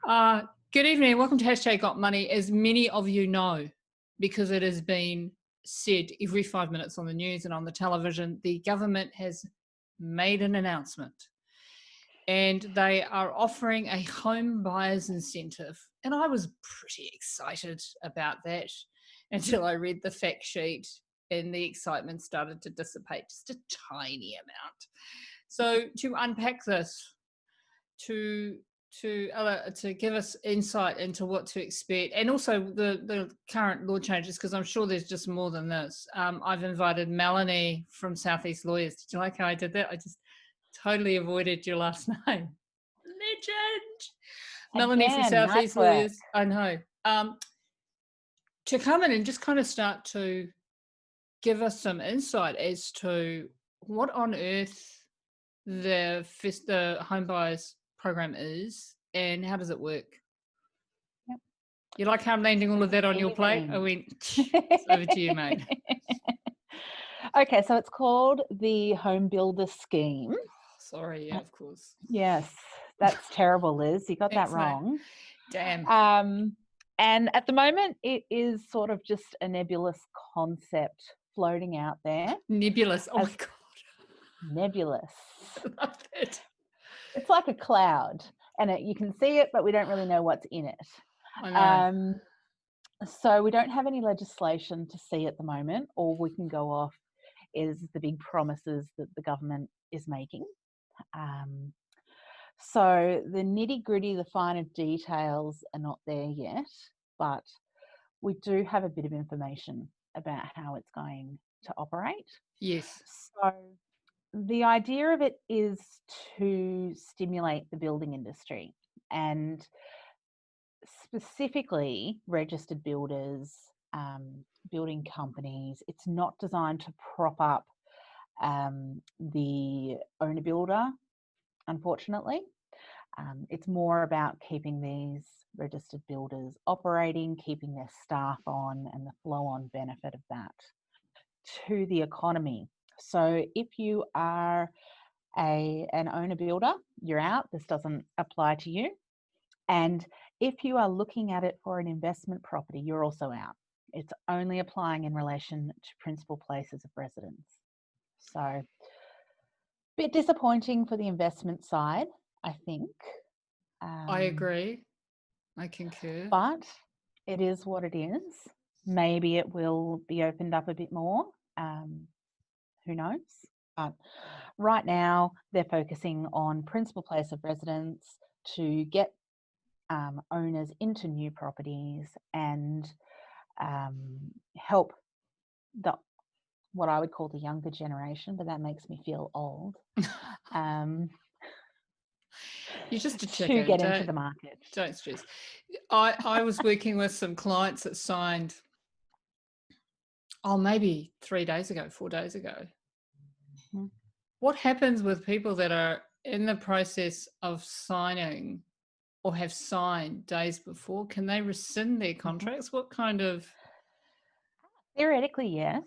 Good evening and welcome to Hashtag Got Money. As many of you know, because it has been said every 5 minutes on the news and on the television, the government has made an announcement and they are offering a home buyer's incentive. And I was pretty excited about that until I read the fact sheet and the excitement started to dissipate just a tiny amount. So to unpack this, to give us insight into what to expect, and also the current law changes, because I'm sure there's just more than this. I've invited Melanie from Southeast Lawyers. Did you like how I did that? I just totally avoided your last name. Legend. Melanie from Southeast Lawyers. I know. To come in and just kind of start to give us some insight as to what on earth the home buyers program is and how does it work? Yep. You like how I'm landing all of that on your plate? I went, it's over to you, mate. Okay, so it's called the Home Builder Scheme. Sorry, yeah, of course. Yes, that's terrible, Liz. You got that wrong. Damn. And at the moment, it is sort of just a nebulous concept floating out there. Nebulous. Oh my God. Nebulous. I love it. It's like a cloud, and you can see it, but we don't really know what's in it. I know. So we don't have any legislation to see at the moment. All we can go off is the big promises that the government is making. So the nitty-gritty, the finer details are not there yet, but we do have a bit of information about how it's going to operate. Yes. So the idea of it is to stimulate the building industry and specifically registered builders, building companies. It's not designed to prop up the owner builder, unfortunately. It's more about keeping these registered builders operating, keeping their staff on, and the flow-on benefit of that to the economy. So if you are an owner builder, you're out. This doesn't apply to you. And if you are looking at it for an investment property, you're also out. It's only applying in relation to principal places of residence. So a bit disappointing for the investment side, I think. I agree. I concur. But it is what it is. Maybe it will be opened up a bit more. Who knows? But right now, they're focusing on principal place of residence to get owners into new properties and help what I would call the younger generation, but that makes me feel old. You're just a chicken. To get into the market. Don't stress. I was working with some clients that signed, maybe 4 days ago. Mm-hmm. What happens with people that are in the process of signing or have signed days before? Can they rescind their contracts? What kind of... Theoretically, yes.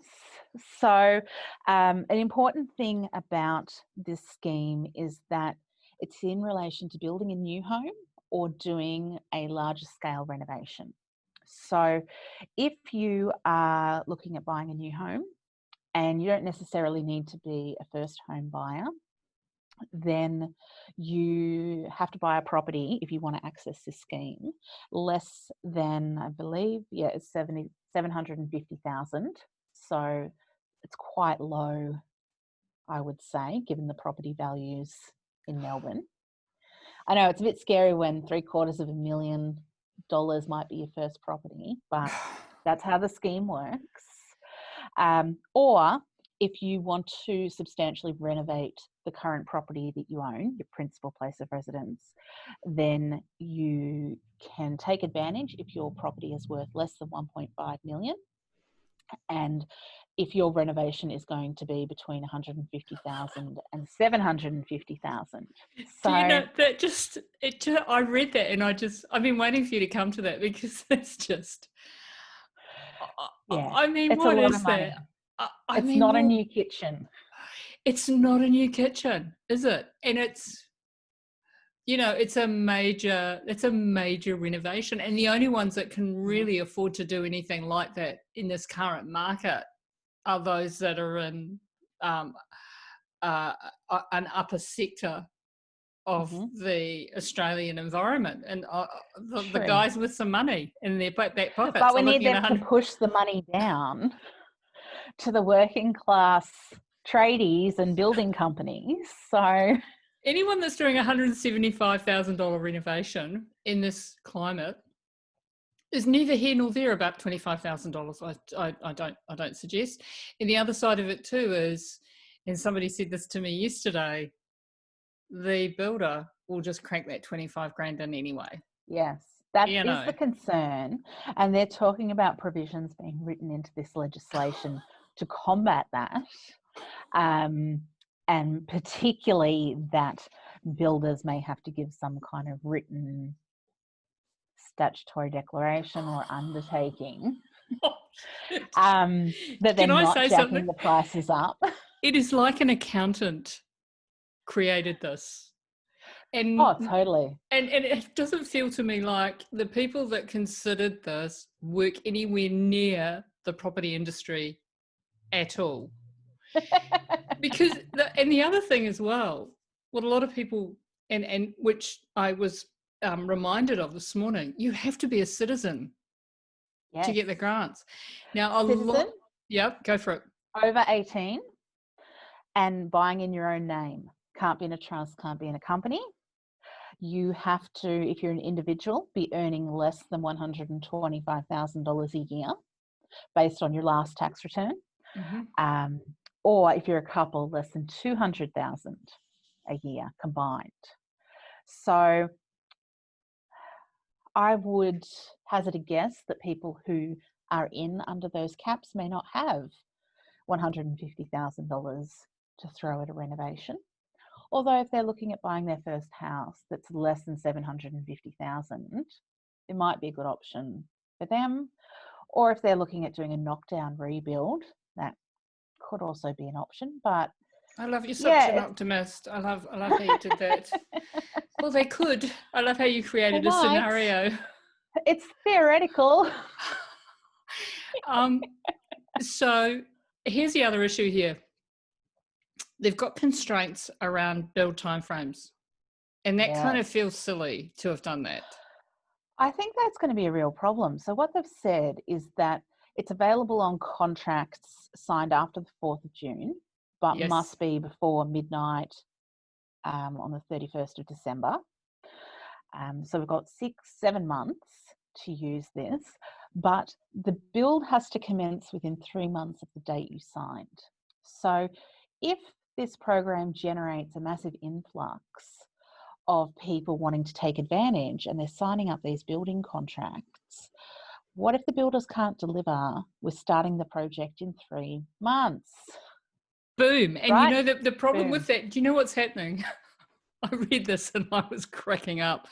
So an important thing about this scheme is that it's in relation to building a new home or doing a larger scale renovation. So if you are looking at buying a new home and you don't necessarily need to be a first home buyer, then you have to buy a property if you want to access this scheme less than, I believe, it's 750,000. So it's quite low, I would say, given the property values in Melbourne. I know it's a bit scary when $750,000 might be your first property, but that's how the scheme works. Or if you want to substantially renovate the current property that you own, your principal place of residence, then you can take advantage if your property is worth less than 1.5 million. And if your renovation is going to be between 150,000 and 750,000. So, do you know that I read that and I've been waiting for you to come to that because it's just, I mean, what is that? It's not a new kitchen. It's not a new kitchen, is it? And you know, it's a major renovation, and the only ones that can really afford to do anything like that in this current market are those that are in um, an upper sector of the Australian environment, and the True. guys with some money in their back pockets But we are need looking at them to 100. push the money down to the working class tradies and building companies. So Anyone that's doing $175,000 renovation in this climate is neither here nor there about $25,000. I don't suggest. And the other side of it too is, and somebody said this to me yesterday, the builder will just crank that 25 grand in anyway. yes, that You is know, the concern. And they're talking about provisions being written into this legislation to combat that. And particularly that builders may have to give some kind of written statutory declaration or undertaking that they're Can I not say jacking something? the prices up. It is like an accountant created this. And Oh, totally. And it doesn't feel to me like the people that considered this work anywhere near the property industry at all. Because the other thing as well, what a lot of people, and which I was reminded of this morning, you have to be a citizen to Yes. get the grants. Now, Citizen, yep, go for it. over 18 and buying in your own name. Can't be in a trust, can't be in a company. You have to, if you're an individual, be earning less than $125,000 a year based on your last tax return. Or if you're a couple, less than 200,000 a year combined. So I would hazard a guess that people who are in under those caps may not have $150,000 to throw at a renovation. Although if they're looking at buying their first house that's less than 750,000, it might be a good option for them. Or if they're looking at doing a knockdown rebuild, that could also be an option. But I love you, such an optimist. I love how you did that. Well, they could. I love how you created a scenario. It's theoretical. So here's the other issue here. They've got constraints around build timeframes, and that kind of feels silly to have done that. I think that's going to be a real problem. So what they've said is that it's available on contracts signed after the 4th of June, but must be before midnight on the 31st of December. So we've got 6-7 months to use this, but the build has to commence within 3 months of the date you signed. So if this program generates a massive influx of people wanting to take advantage and they're signing up these building contracts, what if the builders can't deliver? We're starting the project in 3 months. Boom. And right? You know, the problem with that, do you know what's happening? I read this and I was cracking up.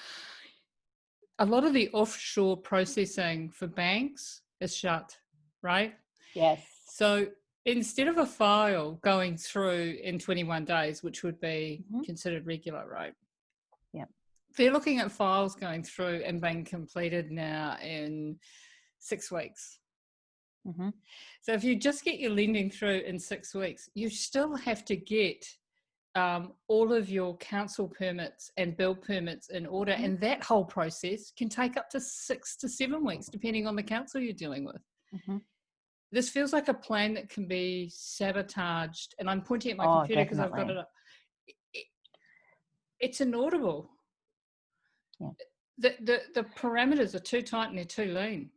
A lot of the offshore processing for banks is shut, right? Yes. So instead of a file going through in 21 days, which would be considered regular, right? Yeah. They're looking at files going through and being completed now in 6 weeks. So if you just get your lending through in 6 weeks, you still have to get all of your council permits and build permits in order. And that whole process can take up to 6 to 7 weeks, depending on the council you're dealing with. This feels like a plan that can be sabotaged. And I'm pointing at my computer because I've got it up. It's inaudible. Yeah. The parameters are too tight and they're too lean.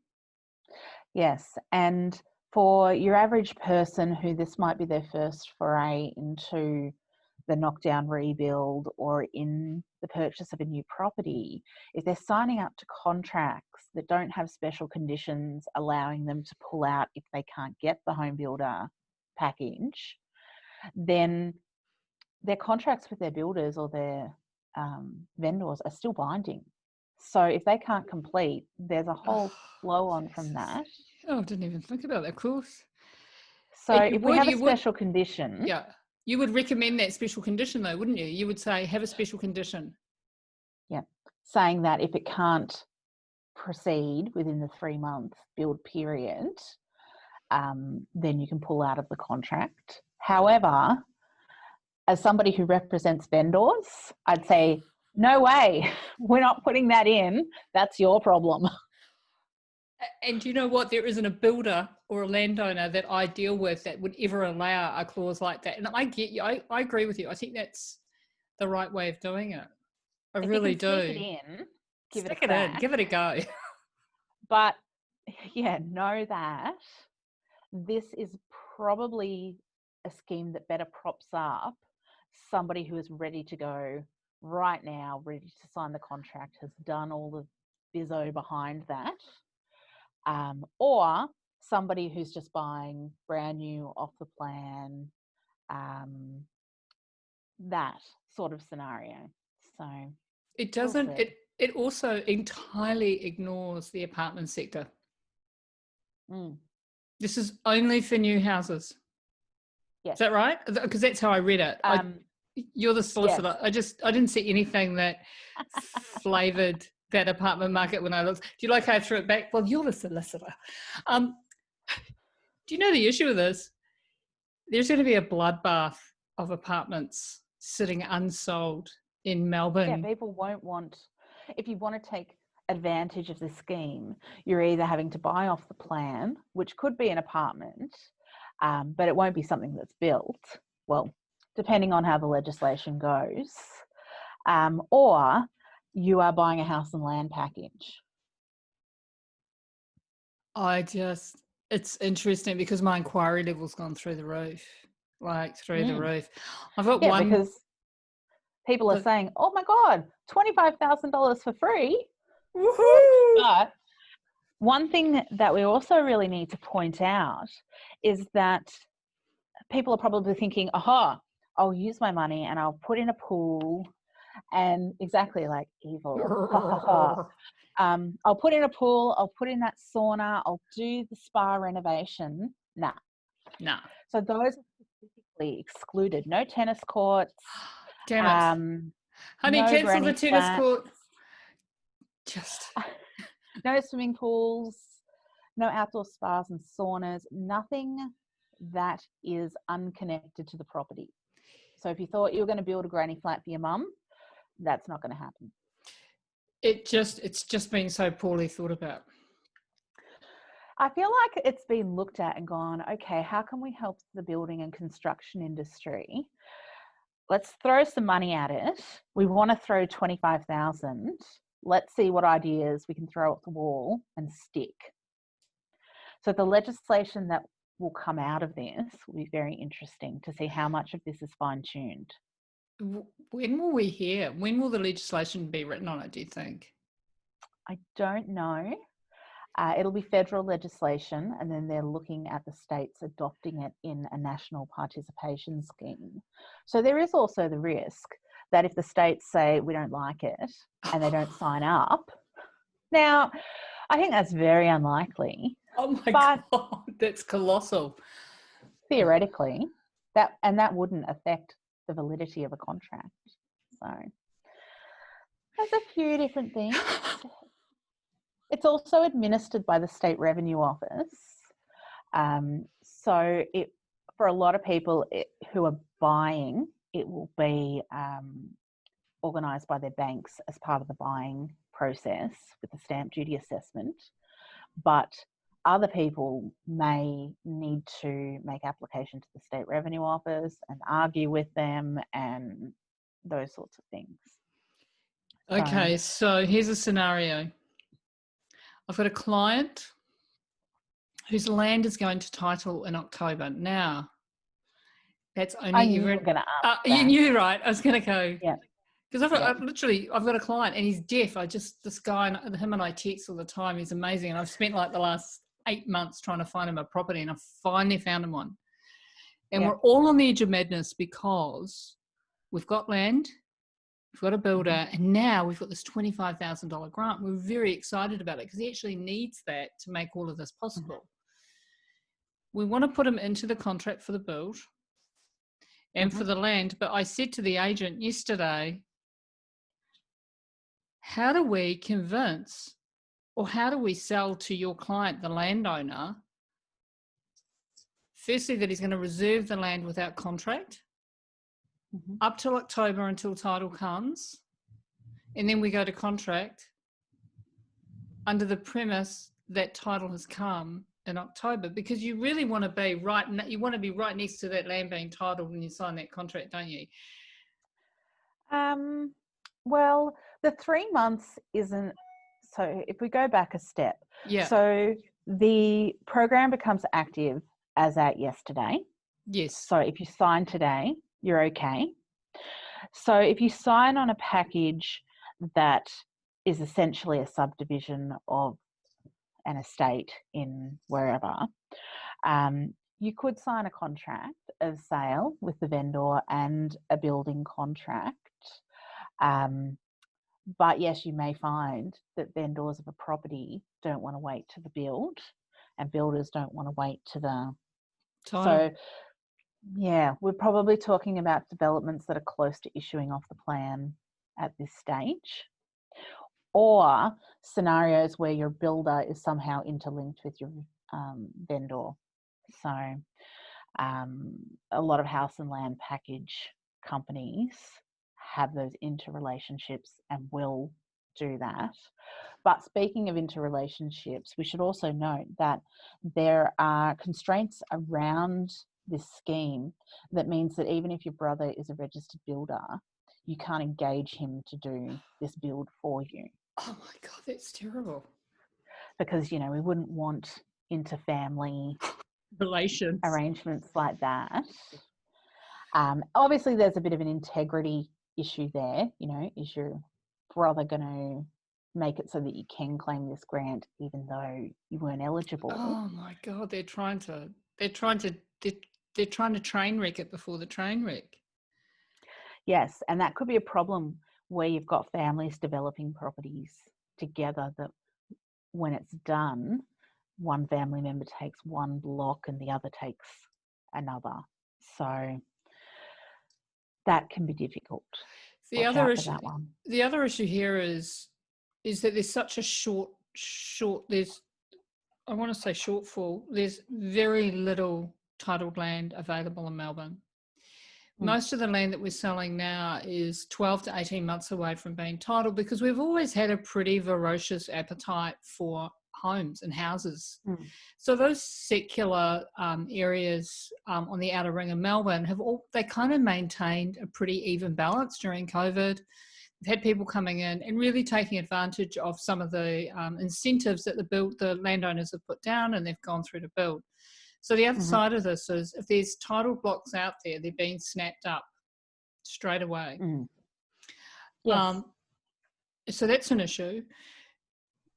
Yes. And for your average person who this might be their first foray into the knockdown rebuild or in the purchase of a new property, if they're signing up to contracts that don't have special conditions allowing them to pull out if they can't get the home builder package, then their contracts with their builders or their vendors are still binding. So if they can't complete, there's a whole flow on from that. Oh, I didn't even think about that, of course. So if we have a special condition. Yeah. You would recommend that special condition though, wouldn't you? You would say, have a special condition. Yeah. Saying that if it can't proceed within the 3-month build period, then you can pull out of the contract. However, as somebody who represents vendors, I'd say, no way, we're not putting that in. That's your problem. And you know what? There isn't a builder or a landowner that I deal with that would ever allow a clause like that. And I get you. I agree with you. I think that's the right way of doing it. I If really you can do. sneak it in, give it a Stick it in. crack. Give it a go. But yeah, know that this is probably a scheme that better props up somebody who is ready to go right now, ready to sign the contract, has done all the bizzo behind that, or somebody who's just buying brand new off the plan, that sort of scenario. So It we'll doesn't, see. it also entirely ignores the apartment sector. This is only for new houses. Yes. Is that right? Because that's how I read it. You're the solicitor. Yes. I didn't see anything that flavoured that apartment market when I looked. Do you like how I threw it back? Well, you're the solicitor. Do you know the issue with this? There's going to be a bloodbath of apartments sitting unsold in Melbourne. Yeah, people won't want, if you want to take advantage of the scheme, you're either having to buy off the plan, which could be an apartment, but it won't be something that's built, well, depending on how the legislation goes, or you are buying a house and land package. It's interesting because my inquiry level's gone through the roof, the roof. I've got one. Because people are saying, oh my God, $25,000 for free. Woohoo! But one thing that we also really need to point out is that people are probably thinking, aha, I'll use my money and I'll put in a pool, and exactly like evil. I'll put in a pool, I'll put in that sauna, I'll do the spa renovation. Nah. So those are specifically excluded. No tennis courts. Damn it. Honey, no cancel the tennis flats, court. no swimming pools, no outdoor spas and saunas, nothing that is unconnected to the property. So if you thought you were going to build a granny flat for your mum, that's not going to happen. It's just been so poorly thought about. I feel like it's been looked at and gone, okay, how can we help the building and construction industry? Let's throw some money at it. We want to throw 25,000. Let's see what ideas we can throw at the wall and stick. So the legislation that will come out of this will be very interesting to see how much of this is fine-tuned. When will we hear? When will the legislation be written on it, do you think? I don't know. It'll be federal legislation, and then they're looking at the states adopting it in a national participation scheme. So there is also the risk that if the states say we don't like it and they don't sign up. Now, I think that's very unlikely. Oh my God, that's colossal. Theoretically, that wouldn't affect the validity of a contract. So there's a few different things. It's also administered by the State Revenue Office. So for a lot of people who are buying, it will be organised by their banks as part of the buying process with the stamp duty assessment. But other people may need to make application to the State Revenue Office and argue with them and those sorts of things. Okay, so here's a scenario. I've got a client whose land is going to title in October. Now, that's only... I knew you were going to ask that. You knew, right? I was going to go... Yeah. Because I've got a client and he's deaf. This guy, him and I text all the time. He's amazing. And I've spent like the last 8 months trying to find him a property, and I finally found him one. And we're all on the edge of madness because we've got land, we've got a builder, and now we've got this $25,000 grant. We're very excited about it because he actually needs that to make all of this possible. We want to put him into the contract for the build and for the land. But I said to the agent yesterday, how do we convince, or how do we sell to your client, the landowner, firstly, that he's going to reserve the land without contract up till October until title comes, and then we go to contract under the premise that title has come in October, because you really want to be right. You want to be right next to that land being titled when you sign that contract, don't you? Well, the 3 months isn't. So if we go back a step, Yeah. so the program becomes active as at yesterday. Yes. So if you sign today, you're okay. So if you sign on a package that is essentially a subdivision of an estate in wherever, you could sign a contract of sale with the vendor and a building contract. But yes, you may find that vendors of a property don't want to wait to the build, and builders don't want to wait to the title. So yeah, we're probably talking about developments that are close to issuing off the plan at this stage, or scenarios where your builder is somehow interlinked with your vendor. So a lot of house and land package companies have those interrelationships and will do that. But speaking of interrelationships, we should also note that there are constraints around this scheme that means that even if your brother is a registered builder, you can't engage him to do this build for you. Oh my God, that's terrible. Because, you know, we wouldn't want inter-family Relations. arrangements like that. Obviously, there's a bit of an integrity issue there. You know, is your brother going to make it so that you can claim this grant even though you weren't eligible? Oh my God, they're trying to train wreck it before the train wreck. Yes, and that could be a problem where you've got families developing properties together that when it's done, one family member takes one block and the other takes another. So that can be difficult. The other issue here is that there's such a shortfall. There's very little titled land available in Melbourne. Most of the land that we're selling now is 12 to 18 months away from being titled, because we've always had a pretty voracious appetite for homes and houses. So those secular areas on the outer ring of Melbourne they kind of maintained a pretty even balance during COVID. We've had people coming in and really taking advantage of some of the incentives that the landowners have put down, and they've gone through to build. So the other side of this is, if there's title blocks out there, they're being snapped up straight away. Yes. So that's an issue.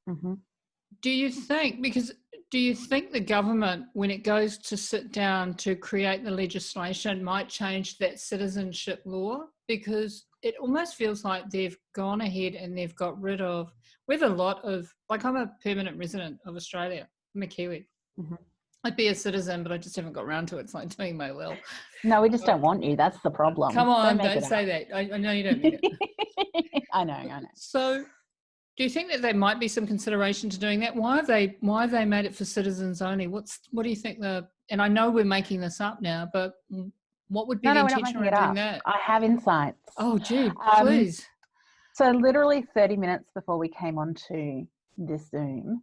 Do you think the government, when it goes to sit down to create the legislation, might change that citizenship law? Because it almost feels like they've gone ahead and they've got rid of, we have a lot of, like, I'm a permanent resident of Australia. I'm a Kiwi. I'd be a citizen, but I just haven't got around to it. It's like doing my will. No, we just don't want you. That's the problem. Come on, don't say that. I know you don't mean it. I know. So do you think that there might be some consideration to doing that? Why have they made it for citizens only? What do you think and I know we're making this up now, but what would be the intention around doing that? I have insights. Oh, gee, please. So literally 30 minutes before we came onto this Zoom,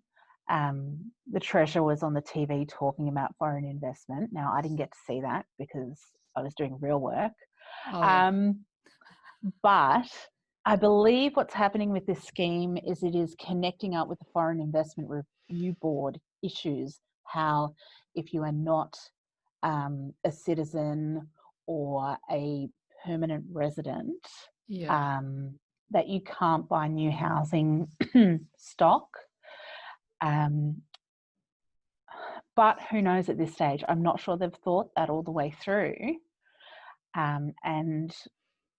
the Treasurer was on the TV talking about foreign investment. Now, I didn't get to see that because I was doing real work. But I believe what's happening with this scheme is it is connecting up with the Foreign Investment Review Board issues, how if you are not a citizen or a permanent resident, that you can't buy new housing stock. But who knows at this stage? I'm not sure they've thought that all the way through. And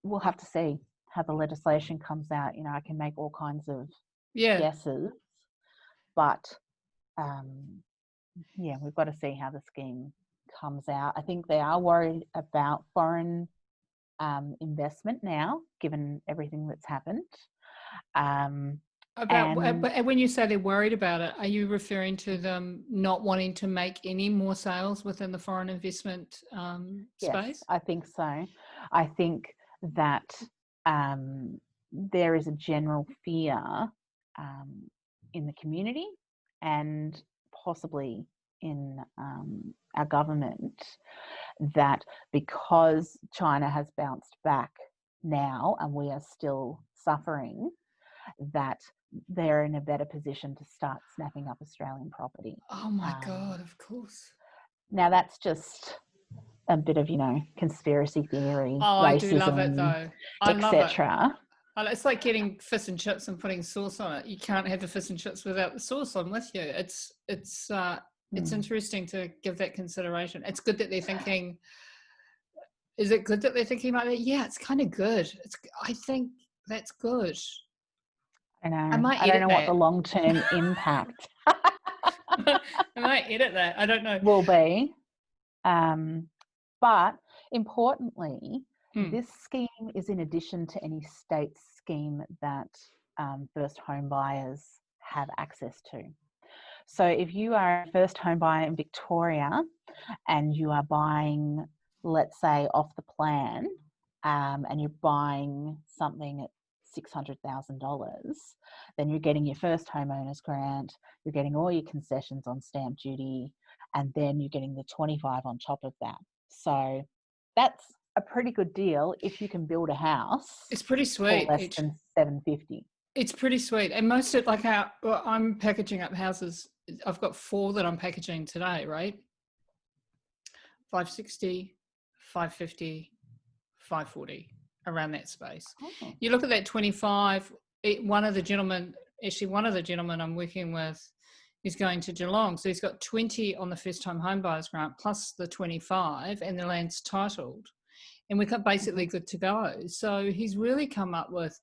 we'll have to see how the legislation comes out. You know, I can make all kinds of guesses, but we've got to see how the scheme comes out. I think they are worried about foreign investment now, given everything that's happened. But when you say they're worried about it, are you referring to them not wanting to make any more sales within the foreign investment Yes, space? I think so. I think that there is a general fear in the community and possibly in our government that because China has bounced back now and we are still suffering, that they're in a better position to start snapping up Australian property. Oh my God, of course. Now that's just a bit of, conspiracy theory, Oh, I do love it racism, though. I love it. etc. It's like getting fish and chips and putting sauce on it. You can't have the fish and chips without the sauce. I'm with you. It's interesting to give that consideration. It's good that they're thinking. Is it good that they're thinking like that? Yeah, it's kind of good. I think that's good. I know. I might I don't edit know what the that. long-term impact I might edit that. I don't know. will be. But importantly, this scheme is in addition to any state scheme that first home buyers have access to. So if you are a first home buyer in Victoria and you are buying, let's say, off the plan, and you're buying something at $600,000, then you're getting your first homeowners grant, you're getting all your concessions on stamp duty, and then you're getting the 25 on top of that. So that's a pretty good deal if you can build a house. It's pretty sweet. For less than $750. It's pretty sweet. And most of I'm packaging up houses. I've got 4 that I'm packaging today, right? 560, 550, 540, around that space. Oh. You look at that 25, one of the gentlemen I'm working with is going to Geelong. So he's got 20 on the first time home buyers grant plus the 25 and the land's titled. And we're basically good to go. So he's really come up with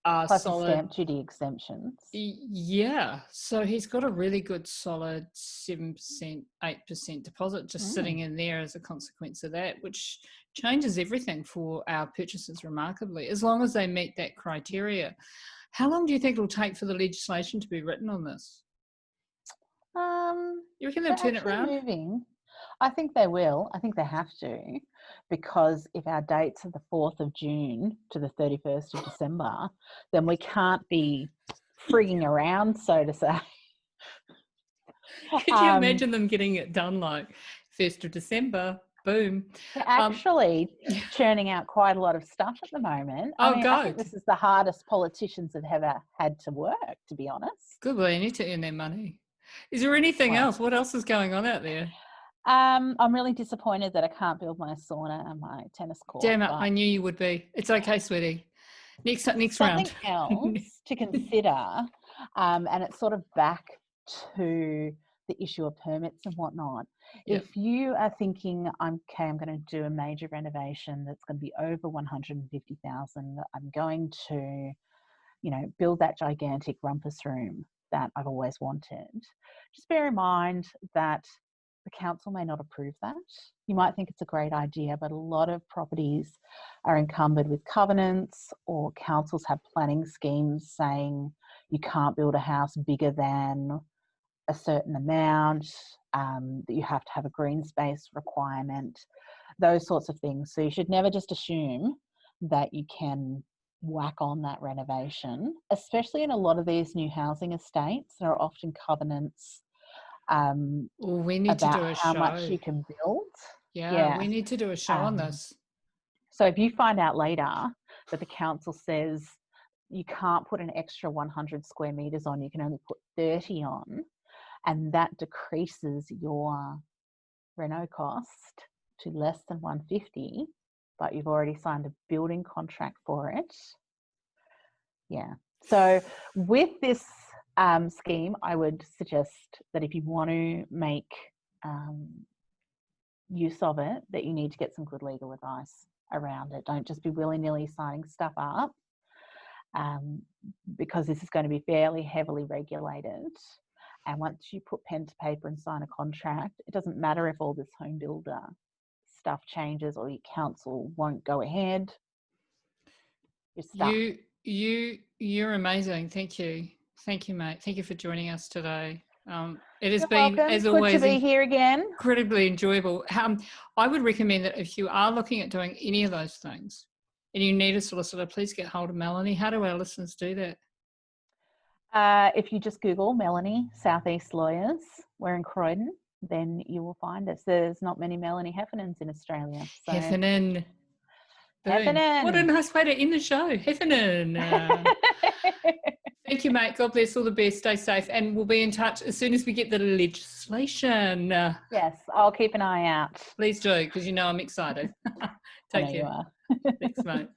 plus solid stamp duty exemptions. Yeah. So he's got a really good solid 7%, 8% deposit just sitting in there as a consequence of that, which changes everything for our purchasers remarkably, as long as they meet that criteria. How long do you think it'll take for the legislation to be written on this? You reckon they'll turn it around? Moving. I think they will. I think they have to, because if our dates are the 4th of June to the 31st of December, then we can't be frigging around, so to say. Could you imagine them getting it done like 1st of December? Boom. They're actually churning out quite a lot of stuff at the moment. I think this is the hardest politicians have ever had to work, to be honest. Good, well, they need to earn their money. Is there anything else? What else is going on out there? I'm really disappointed that I can't build my sauna and my tennis court. Damn it, I knew you would be. It's okay, sweetie. Next round. Something else to consider, and it's sort of back to the issue of permits and whatnot. Yep. If you are thinking, I'm going to do a major renovation that's going to be over 150,000, I'm going to, build that gigantic rumpus room that I've always wanted, just bear in mind that the council may not approve that. You might think it's a great idea, but a lot of properties are encumbered with covenants, or councils have planning schemes saying you can't build a house bigger than a certain amount, that you have to have a green space requirement, those sorts of things. So you should never just assume that you can whack on that renovation, especially in a lot of these new housing estates. There are often covenants we need to do a how show. Much you can build. Yeah, we need to do a show on this. So if you find out later that the council says you can't put an extra 100 square metres on, you can only put 30 on, and that decreases your reno cost to less than 150, but you've already signed a building contract for it. Yeah. So with this scheme, I would suggest that if you want to make use of it, that you need to get some good legal advice around it. Don't just be willy-nilly signing stuff up, because this is going to be fairly heavily regulated. And once you put pen to paper and sign a contract, it doesn't matter if all this home builder stuff changes or your council won't go ahead. You're stuck. You're amazing. Thank you. Thank you, mate. Thank you for joining us today. It has You're been, welcome. as Good to always, be here again. incredibly enjoyable. I would recommend that if you are looking at doing any of those things and you need a solicitor, please get hold of Melanie. How do our listeners do that? If you just Google Melanie Southeast Lawyers, we're in Croydon, then you will find us. There's not many Melanie Heffernans in Australia. So Heffernan. Boom. Heffernan. What a nice way to end the show. Heffernan. Thank you, mate. God bless. All the best. Stay safe. And we'll be in touch as soon as we get the legislation. Yes, I'll keep an eye out. Please do, because you know I'm excited. I Take know care. you are. Thanks, mate.